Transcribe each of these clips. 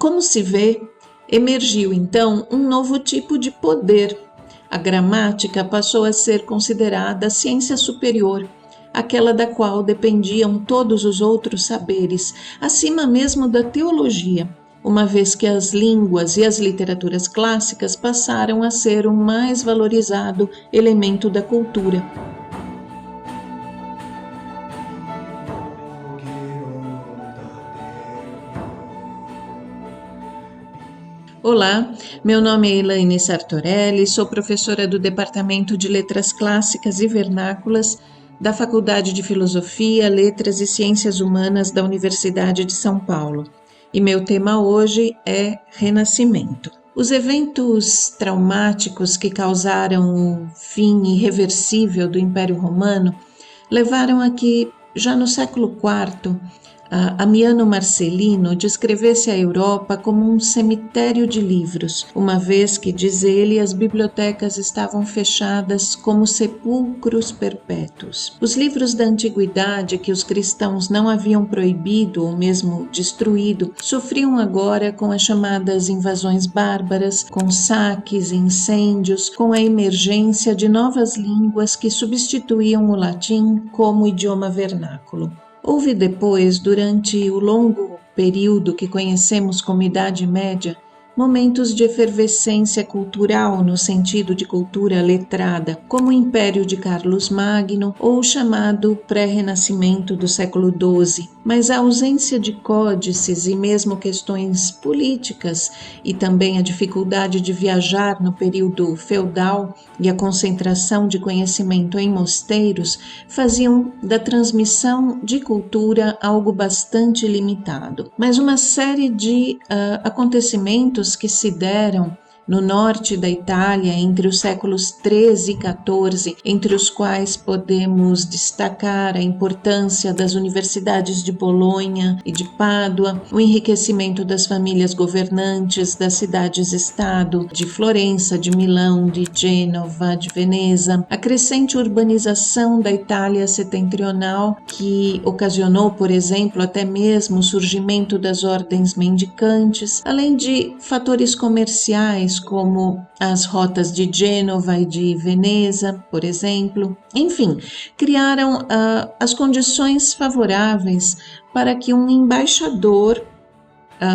Como se vê, emergiu então um novo tipo de poder. A gramática passou a ser considerada ciência superior, aquela da qual dependiam todos os outros saberes, acima mesmo da teologia, uma vez que as línguas e as literaturas clássicas passaram a ser o mais valorizado elemento da cultura. Olá, meu nome é Elaine Sartorelli, sou professora do Departamento de Letras Clássicas e Vernáculas da Faculdade de Filosofia, Letras e Ciências Humanas da Universidade de São Paulo. E meu tema hoje é Renascimento. Os eventos traumáticos que causaram o fim irreversível do Império Romano levaram a que, já no século IV, Amiano Marcelino descrevesse a Europa como um cemitério de livros, uma vez que, diz ele, as bibliotecas estavam fechadas como sepulcros perpétuos. Os livros da antiguidade que os cristãos não haviam proibido ou mesmo destruído sofriam agora com as chamadas invasões bárbaras, com saques e incêndios, com a emergência de novas línguas que substituíam o latim como idioma vernáculo. Houve depois, durante o longo período que conhecemos como Idade Média, momentos de efervescência cultural no sentido de cultura letrada, como o Império de Carlos Magno ou o chamado pré-renascimento do século XII, mas a ausência de códices e mesmo questões políticas e também a dificuldade de viajar no período feudal e a concentração de conhecimento em mosteiros faziam da transmissão de cultura algo bastante limitado. Mas uma série de acontecimentos que se deram no norte da Itália entre os séculos 13 e 14, entre os quais podemos destacar a importância das universidades de Bolonha e de Pádua, o enriquecimento das famílias governantes das cidades-estado de Florença, de Milão, de Gênova, de Veneza, a crescente urbanização da Itália setentrional, que ocasionou, por exemplo, até mesmo o surgimento das ordens mendicantes, além de fatores comerciais como as rotas de Gênova e de Veneza, por exemplo. Enfim, criaram as condições favoráveis para que um embaixador,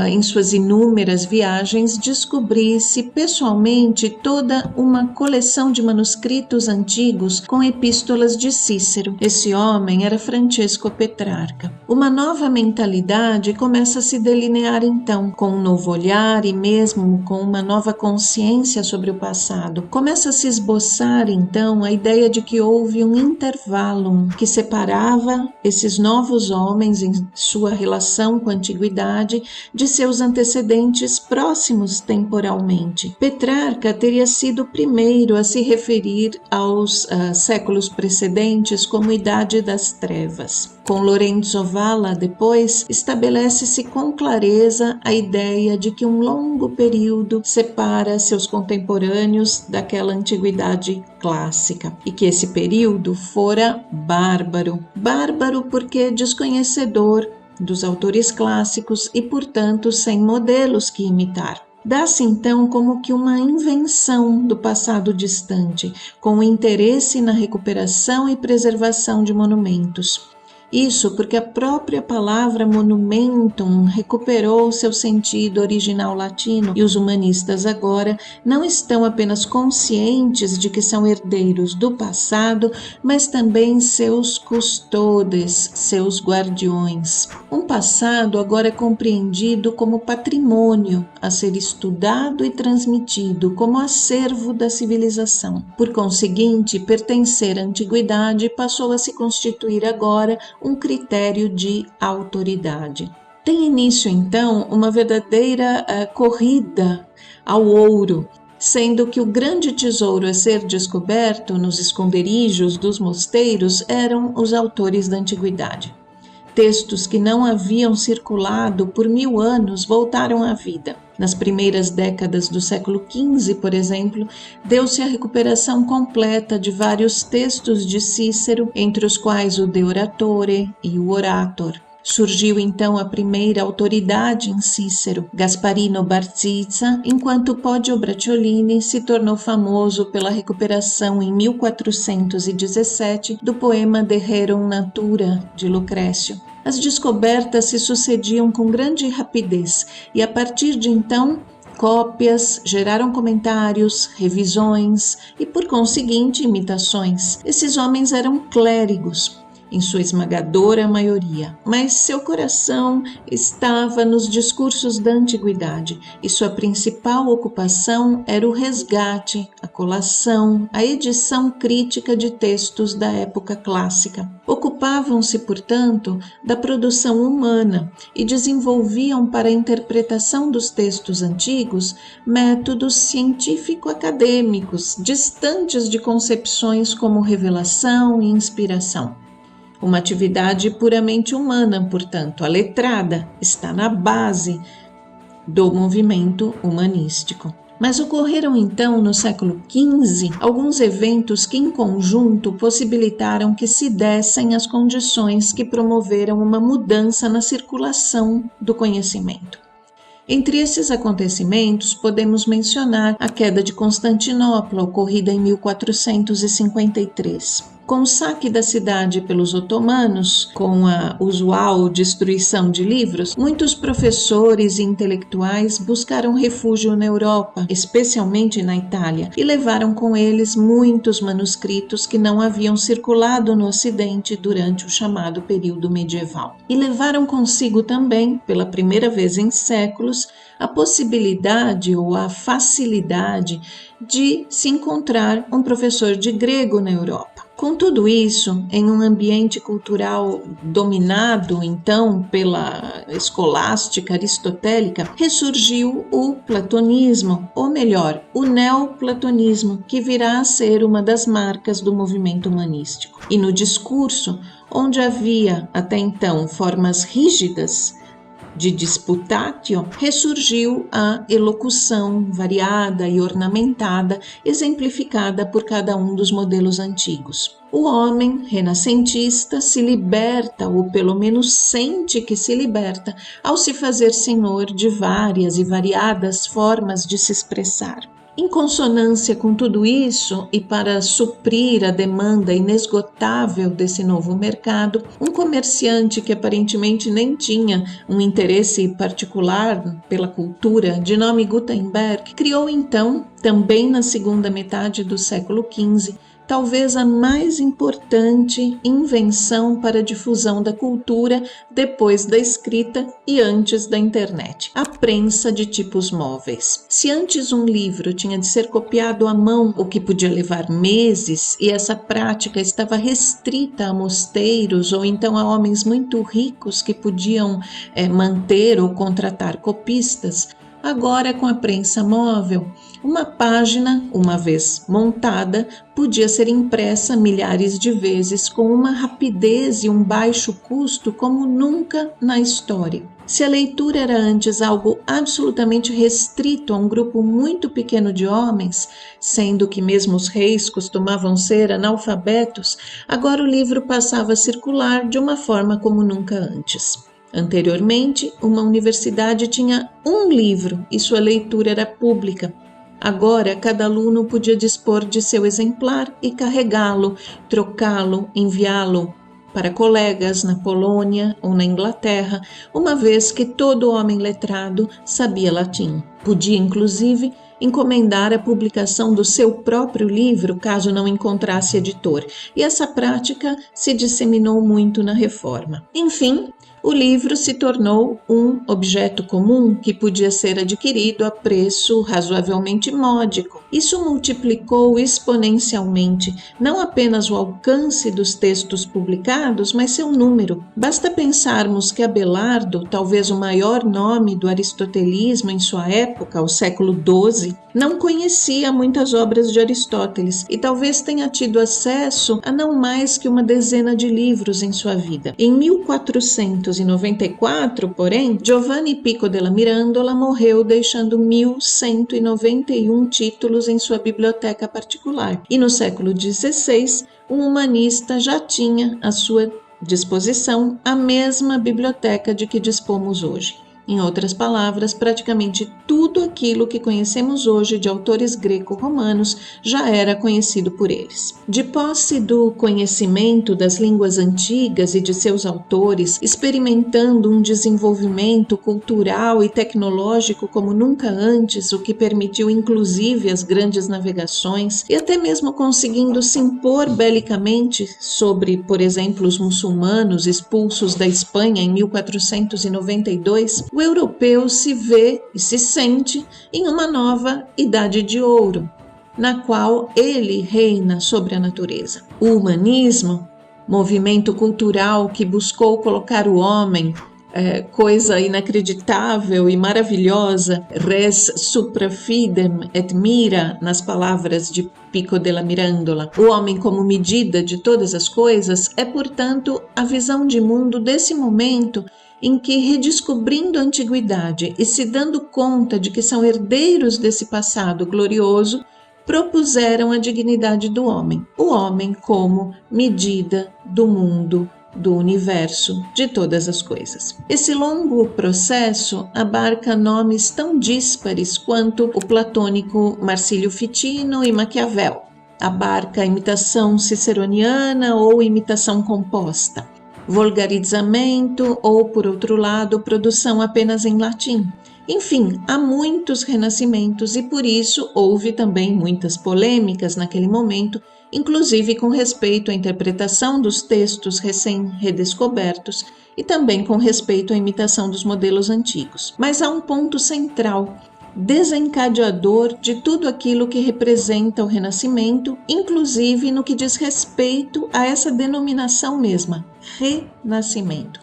em suas inúmeras viagens, descobrisse pessoalmente toda uma coleção de manuscritos antigos com epístolas de Cícero. Esse homem era Francesco Petrarca. Uma nova mentalidade começa a se delinear então, com um novo olhar e mesmo com uma nova consciência sobre o passado. Começa a se esboçar então a ideia de que houve um intervalo que separava esses novos homens em sua relação com a antiguidade de seus antecedentes próximos temporalmente. Petrarca teria sido o primeiro a se referir aos séculos precedentes como Idade das Trevas. Com Lorenzo Valla, depois, estabelece-se com clareza a ideia de que um longo período separa seus contemporâneos daquela antiguidade clássica e que esse período fora bárbaro. Bárbaro porque desconhecedor dos autores clássicos e, portanto, sem modelos que imitar. Dá-se então como que uma invenção do passado distante, com interesse na recuperação e preservação de monumentos. Isso porque a própria palavra monumentum recuperou seu sentido original latino e os humanistas agora não estão apenas conscientes de que são herdeiros do passado, mas também seus custodes, seus guardiões. Um passado agora compreendido como patrimônio a ser estudado e transmitido como acervo da civilização. Por conseguinte, pertencer à antiguidade passou a se constituir agora um critério de autoridade. Tem início, então, uma verdadeira corrida ao ouro, sendo que o grande tesouro a ser descoberto nos esconderijos dos mosteiros eram os autores da antiguidade. Textos que não haviam circulado por 1000 anos voltaram à vida. Nas primeiras décadas do século XV, por exemplo, deu-se a recuperação completa de vários textos de Cícero, entre os quais o De Oratore e o Orator. Surgiu então a primeira autoridade em Cícero, Gasparino Barzizza, enquanto Poggio Bracciolini se tornou famoso pela recuperação em 1417 do poema De Rerum Natura, de Lucrécio. As descobertas se sucediam com grande rapidez e, a partir de então, cópias geraram comentários, revisões e, por conseguinte, imitações. Esses homens eram clérigos, em sua esmagadora maioria, mas seu coração estava nos discursos da antiguidade e sua principal ocupação era o resgate, a colação, a edição crítica de textos da época clássica. Ocupavam-se, portanto, da produção humana e desenvolviam para a interpretação dos textos antigos métodos científico-acadêmicos, distantes de concepções como revelação e inspiração. Uma atividade puramente humana, portanto, a letrada está na base do movimento humanístico. Mas ocorreram então, no século XV, alguns eventos que em conjunto possibilitaram que se dessem as condições que promoveram uma mudança na circulação do conhecimento. Entre esses acontecimentos, podemos mencionar a queda de Constantinopla, ocorrida em 1453. Com o saque da cidade pelos otomanos, com a usual destruição de livros, muitos professores e intelectuais buscaram refúgio na Europa, especialmente na Itália, e levaram com eles muitos manuscritos que não haviam circulado no Ocidente durante o chamado período medieval. E levaram consigo também, pela primeira vez em séculos, a possibilidade ou a facilidade de se encontrar um professor de grego na Europa. Com tudo isso, em um ambiente cultural dominado, então, pela escolástica aristotélica, ressurgiu o platonismo, ou melhor, o neoplatonismo, que virá a ser uma das marcas do movimento humanístico. E no discurso, onde havia até então formas rígidas de disputatio, ressurgiu a elocução variada e ornamentada, exemplificada por cada um dos modelos antigos. O homem renascentista se liberta, ou pelo menos sente que se liberta, ao se fazer senhor de várias e variadas formas de se expressar. Em consonância com tudo isso, e para suprir a demanda inesgotável desse novo mercado, um comerciante que aparentemente nem tinha um interesse particular pela cultura, de nome Gutenberg, criou então, também na segunda metade do século XV, talvez a mais importante invenção para a difusão da cultura depois da escrita e antes da internet: a prensa de tipos móveis. Se antes um livro tinha de ser copiado à mão, o que podia levar meses, e essa prática estava restrita a mosteiros ou então a homens muito ricos que podiam manter ou contratar copistas, agora, com a prensa móvel, uma página, uma vez montada, podia ser impressa milhares de vezes com uma rapidez e um baixo custo como nunca na história. Se a leitura era antes algo absolutamente restrito a um grupo muito pequeno de homens, sendo que mesmo os reis costumavam ser analfabetos, agora o livro passava a circular de uma forma como nunca antes. Anteriormente, uma universidade tinha um livro e sua leitura era pública. Agora, cada aluno podia dispor de seu exemplar e carregá-lo, trocá-lo, enviá-lo para colegas na Polônia ou na Inglaterra, uma vez que todo homem letrado sabia latim. Podia, inclusive, encomendar a publicação do seu próprio livro, caso não encontrasse editor, e essa prática se disseminou muito na Reforma. Enfim, o livro se tornou um objeto comum que podia ser adquirido a preço razoavelmente módico. Isso multiplicou exponencialmente não apenas o alcance dos textos publicados, mas seu número. Basta pensarmos que Abelardo, talvez o maior nome do aristotelismo em sua época, o século XII, não conhecia muitas obras de Aristóteles e talvez tenha tido acesso a não mais que uma dezena de livros em sua vida. Em 1494, porém, Giovanni Pico della Mirandola morreu deixando 1.191 títulos em sua biblioteca particular. E no século XVI, um humanista já tinha a sua disposição a mesma biblioteca de que dispomos hoje. Em outras palavras, praticamente tudo aquilo que conhecemos hoje de autores greco-romanos já era conhecido por eles. De posse do conhecimento das línguas antigas e de seus autores, experimentando um desenvolvimento cultural e tecnológico como nunca antes, o que permitiu inclusive as grandes navegações, e até mesmo conseguindo se impor belicamente sobre, por exemplo, os muçulmanos expulsos da Espanha em 1492, o europeu se vê e se sente em uma nova idade de ouro, na qual ele reina sobre a natureza. O humanismo, movimento cultural que buscou colocar o homem, coisa inacreditável e maravilhosa, res supra fidem et mira, nas palavras de Pico della Mirandola, o homem como medida de todas as coisas, é, portanto, a visão de mundo desse momento em que, redescobrindo a antiguidade e se dando conta de que são herdeiros desse passado glorioso, propuseram a dignidade do homem, o homem como medida do mundo, do universo, de todas as coisas. Esse longo processo abarca nomes tão díspares quanto o platônico Marsilio Ficino e Maquiavel, abarca a imitação ciceroniana ou imitação composta, vulgarizamento ou, por outro lado, produção apenas em latim. Enfim, há muitos renascimentos e por isso houve também muitas polêmicas naquele momento, inclusive com respeito à interpretação dos textos recém-redescobertos e também com respeito à imitação dos modelos antigos. Mas há um ponto central, desencadeador de tudo aquilo que representa o Renascimento, inclusive no que diz respeito a essa denominação mesma, Renascimento: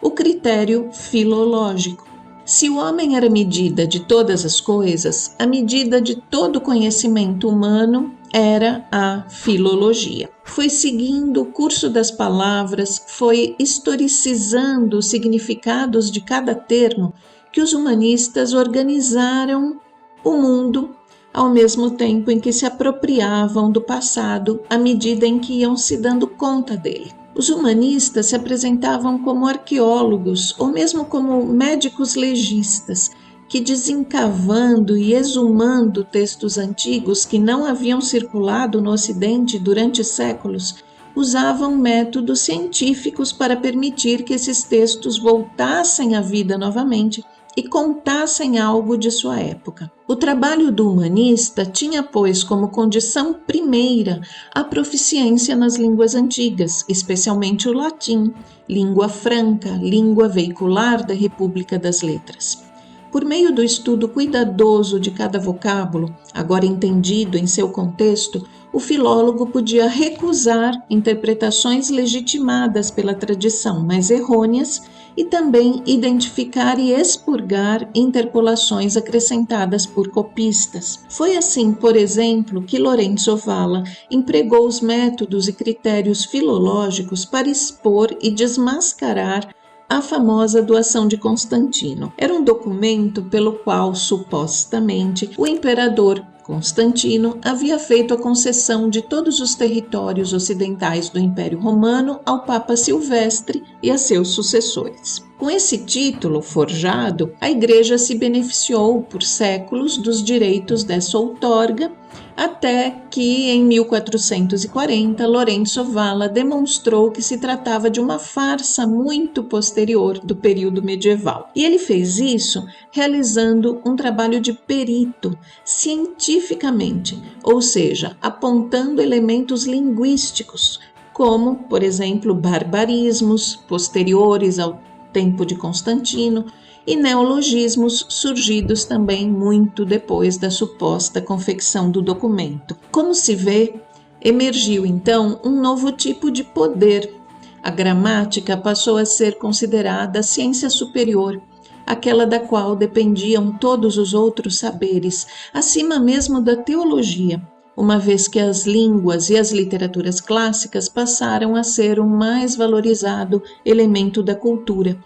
o critério filológico. Se o homem era a medida de todas as coisas, a medida de todo o conhecimento humano era a filologia. Foi seguindo o curso das palavras, foi historicizando os significados de cada termo que os humanistas organizaram o mundo ao mesmo tempo em que se apropriavam do passado à medida em que iam se dando conta dele. Os humanistas se apresentavam como arqueólogos ou mesmo como médicos legistas, que, desencavando e exumando textos antigos que não haviam circulado no Ocidente durante séculos, usavam métodos científicos para permitir que esses textos voltassem à vida novamente e contassem algo de sua época. O trabalho do humanista tinha, pois, como condição primeira a proficiência nas línguas antigas, especialmente o latim, língua franca, língua veicular da República das Letras. Por meio do estudo cuidadoso de cada vocábulo, agora entendido em seu contexto, o filólogo podia recusar interpretações legitimadas pela tradição, mas errôneas, e também identificar e expurgar interpolações acrescentadas por copistas. Foi assim, por exemplo, que Lorenzo Valla empregou os métodos e critérios filológicos para expor e desmascarar a famosa doação de Constantino. Era um documento pelo qual, supostamente, o imperador Constantino havia feito a concessão de todos os territórios ocidentais do Império Romano ao Papa Silvestre e a seus sucessores. Com esse título forjado, a Igreja se beneficiou por séculos dos direitos dessa outorga, até que, em 1440, Lorenzo Valla demonstrou que se tratava de uma farsa muito posterior do período medieval. E ele fez isso realizando um trabalho de perito, cientificamente, ou seja, apontando elementos linguísticos, como, por exemplo, barbarismos posteriores ao tempo de Constantino, e neologismos surgidos também muito depois da suposta confecção do documento. Como se vê, emergiu então um novo tipo de poder. A gramática passou a ser considerada a ciência superior, aquela da qual dependiam todos os outros saberes, acima mesmo da teologia, uma vez que as línguas e as literaturas clássicas passaram a ser o mais valorizado elemento da cultura,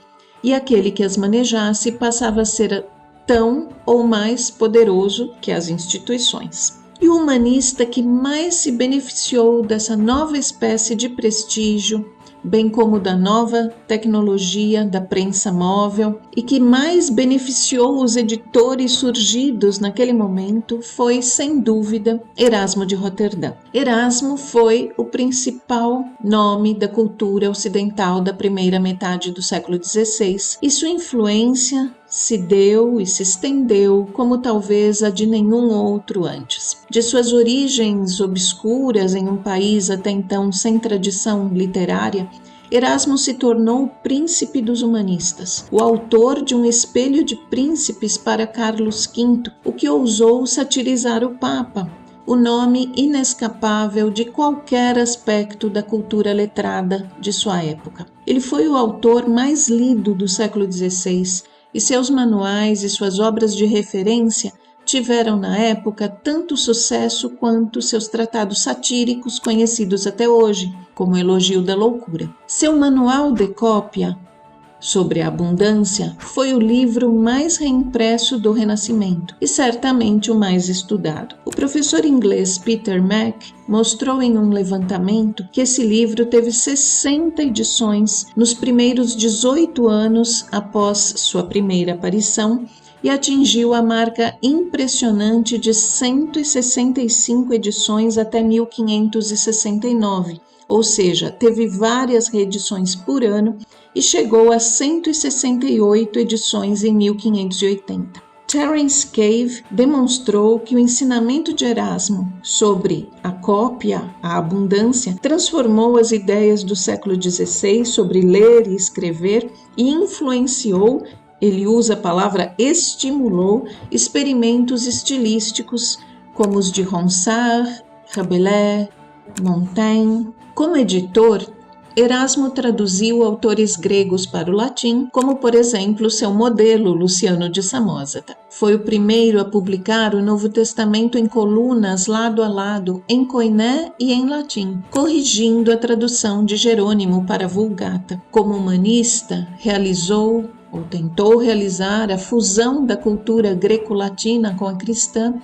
e aquele que as manejasse passava a ser tão ou mais poderoso que as instituições. E o humanista que mais se beneficiou dessa nova espécie de prestígio bem como da nova tecnologia da prensa móvel, e que mais beneficiou os editores surgidos naquele momento foi, sem dúvida, Erasmo de Roterdã. Erasmo foi o principal nome da cultura ocidental da primeira metade do século XVI, e sua influência se deu e se estendeu como talvez a de nenhum outro antes. De suas origens obscuras em um país até então sem tradição literária, Erasmo se tornou o príncipe dos humanistas, o autor de um espelho de príncipes para Carlos V, o que ousou satirizar o Papa, o nome inescapável de qualquer aspecto da cultura letrada de sua época. Ele foi o autor mais lido do século XVI, e seus manuais e suas obras de referência tiveram na época tanto sucesso quanto seus tratados satíricos conhecidos até hoje, como o Elogio da Loucura. Seu manual de cópia sobre a abundância foi o livro mais reimpresso do Renascimento e certamente o mais estudado. O professor inglês Peter Mac mostrou em um levantamento que esse livro teve 60 edições nos primeiros 18 anos após sua primeira aparição e atingiu a marca impressionante de 165 edições até 1569, ou seja, teve várias reedições por ano e chegou a 168 edições em 1580. Terence Cave demonstrou que o ensinamento de Erasmo sobre a cópia, a abundância, transformou as ideias do século XVI sobre ler e escrever e influenciou, ele usa a palavra estimulou, experimentos estilísticos como os de Ronsard, Rabelais, Montaigne. Como editor, Erasmo traduziu autores gregos para o latim, como, por exemplo, seu modelo, Luciano de Samosata. Foi o primeiro a publicar o Novo Testamento em colunas lado a lado, em koiné e em latim, corrigindo a tradução de Jerônimo para a Vulgata. Como humanista, realizou ou tentou realizar a fusão da cultura greco-latina com a cristã,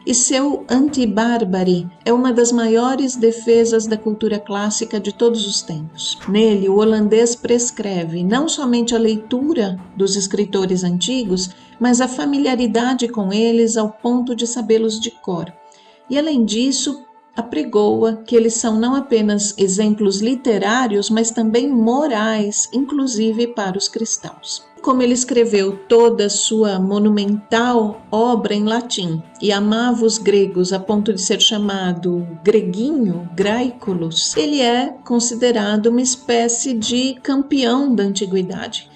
e seu Anti-Barbari é uma das maiores defesas da cultura clássica de todos os tempos. Nele, o holandês prescreve não somente a leitura dos escritores antigos, mas a familiaridade com eles ao ponto de sabê-los de cor. E, além disso, apregoa que eles são não apenas exemplos literários, mas também morais, inclusive para os cristãos. Como ele escreveu toda sua monumental obra em latim e amava os gregos a ponto de ser chamado greguinho, Graeculus, ele é considerado uma espécie de campeão da antiguidade.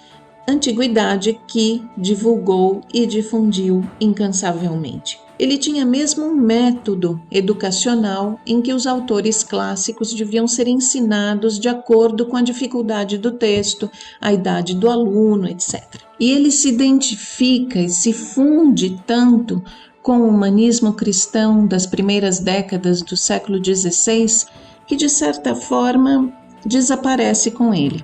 Antiguidade que divulgou e difundiu incansavelmente. Ele tinha mesmo um método educacional em que os autores clássicos deviam ser ensinados de acordo com a dificuldade do texto, a idade do aluno, etc. E ele se identifica e se funde tanto com o humanismo cristão das primeiras décadas do século XVI que, de certa forma, desaparece com ele.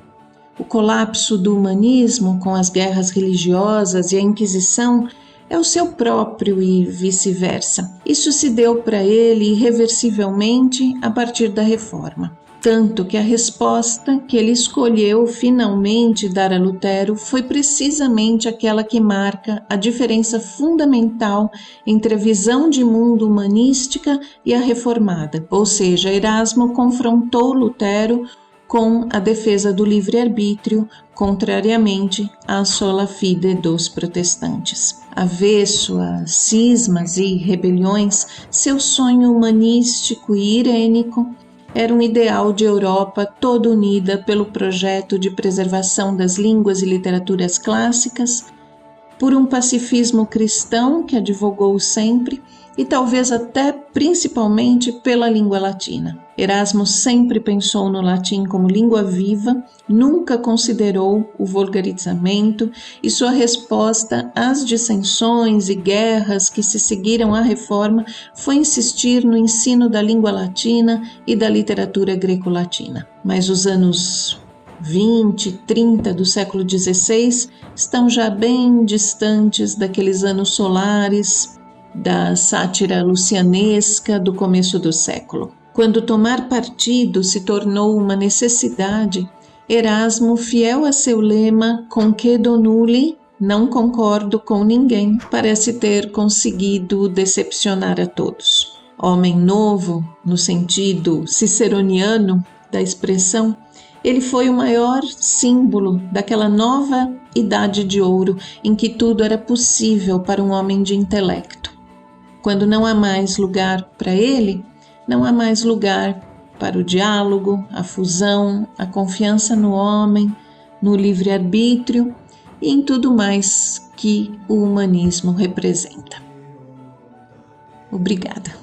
O colapso do humanismo com as guerras religiosas e a Inquisição é o seu próprio e vice-versa. Isso se deu para ele irreversivelmente a partir da Reforma. Tanto que a resposta que ele escolheu finalmente dar a Lutero foi precisamente aquela que marca a diferença fundamental entre a visão de mundo humanística e a reformada. Ou seja, Erasmo confrontou Lutero com a defesa do livre-arbítrio, contrariamente à sola fide dos protestantes. Avesso a cismas e rebeliões, seu sonho humanístico e irênico era um ideal de Europa toda unida pelo projeto de preservação das línguas e literaturas clássicas, por um pacifismo cristão que advogou sempre e talvez até principalmente pela língua latina. Erasmo sempre pensou no latim como língua viva, nunca considerou o vulgarizamento e sua resposta às dissensões e guerras que se seguiram à reforma foi insistir no ensino da língua latina e da literatura greco-latina. Mas os anos 20, 30 do século XVI estão já bem distantes daqueles anos solares da sátira lucianesca do começo do século. Quando tomar partido se tornou uma necessidade, Erasmo, fiel a seu lema Concedo nulli, não concordo com ninguém, parece ter conseguido decepcionar a todos. Homem novo, no sentido ciceroniano da expressão, ele foi o maior símbolo daquela nova idade de ouro em que tudo era possível para um homem de intelecto. Quando não há mais lugar para ele, não há mais lugar para o diálogo, a fusão, a confiança no homem, no livre-arbítrio e em tudo mais que o humanismo representa. Obrigada.